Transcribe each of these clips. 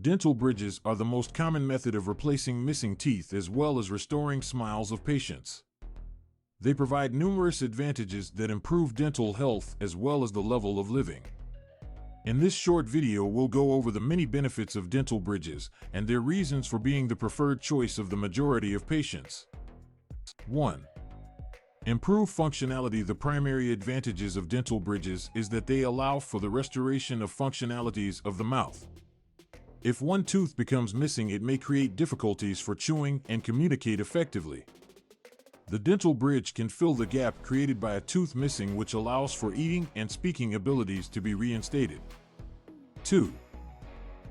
Dental bridges are the most common method of replacing missing teeth as well as restoring smiles of patients. They provide numerous advantages that improve dental health as well as the level of living. In this short video, we'll go over the many benefits of dental bridges and their reasons for being the preferred choice of the majority of patients. 1. Improved functionality. The primary advantages of dental bridges is that they allow for the restoration of functionalities of the mouth. If one tooth becomes missing, it may create difficulties for chewing and communicate effectively. The dental bridge can fill the gap created by a tooth missing, which allows for eating and speaking abilities to be reinstated. 2.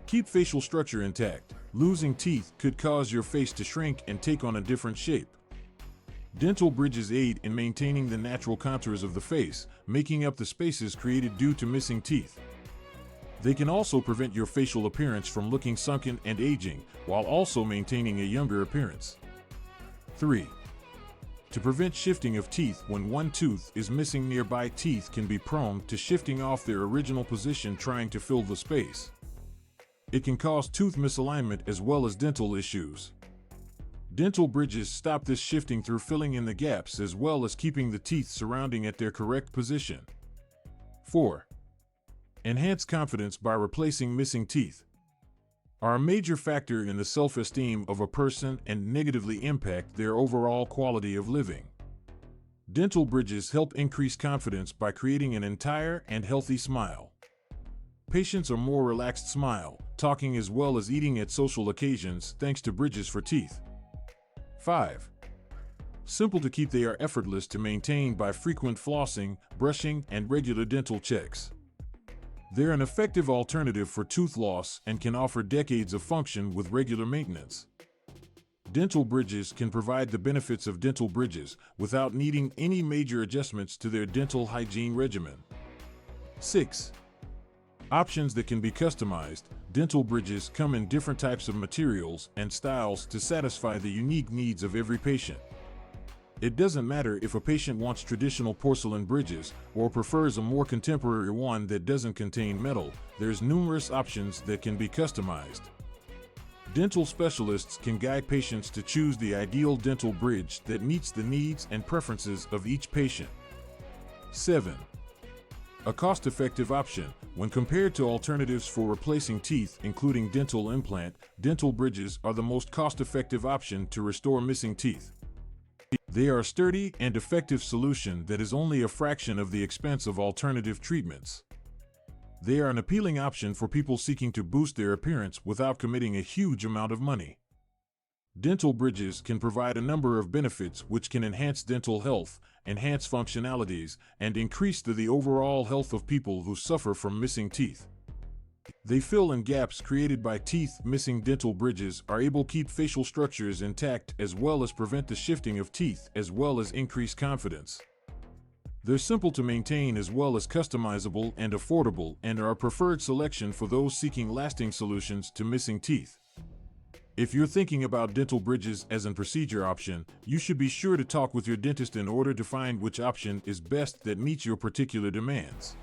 Keep facial structure intact. Losing teeth could cause your face to shrink and take on a different shape. Dental bridges aid in maintaining the natural contours of the face, making up the spaces created due to missing teeth. They can also prevent your facial appearance from looking sunken and aging, while also maintaining a younger appearance. 3. To prevent shifting of teeth. When one tooth is missing, nearby teeth can be prone to shifting off their original position trying to fill the space. It can cause tooth misalignment as well as dental issues. Dental bridges stop this shifting through filling in the gaps as well as keeping the teeth surrounding at their correct position. 4. Enhance confidence by replacing missing teeth. Are a major factor in the self-esteem of a person and negatively impact their overall quality of living. Dental bridges help increase confidence by creating an entire and healthy smile. Patients are more relaxed, smile, talking as well as eating at social occasions thanks to bridges for teeth. 5. Simple to keep. They are effortless to maintain by frequent flossing, brushing, and regular dental checks. They're an effective alternative for tooth loss and can offer decades of function with regular maintenance. Dental bridges can provide the benefits of dental bridges without needing any major adjustments to their dental hygiene regimen. 6. Options that can be customized. Dental bridges come in different types of materials and styles to satisfy the unique needs of every patient. It doesn't matter if a patient wants traditional porcelain bridges or prefers a more contemporary one that doesn't contain metal. There's numerous options that can be customized. Dental specialists can guide patients to choose the ideal dental bridge that meets the needs and preferences of each patient. 7. A cost-effective option. When compared to alternatives for replacing teeth, including dental implant, dental bridges are the most cost-effective option to restore missing teeth. They are a sturdy and effective solution that is only a fraction of the expense of alternative treatments. They are an appealing option for people seeking to boost their appearance without committing a huge amount of money. Dental bridges can provide a number of benefits which can enhance dental health, enhance functionalities, and increase the overall health of people who suffer from missing teeth. They fill in gaps created by teeth missing. Dental bridges are able to keep facial structures intact as well as prevent the shifting of teeth as well as increase confidence. They're simple to maintain as well as customizable and affordable and are a preferred selection for those seeking lasting solutions to missing teeth. If you're thinking about dental bridges as a procedure option, you should be sure to talk with your dentist in order to find which option is best that meets your particular demands.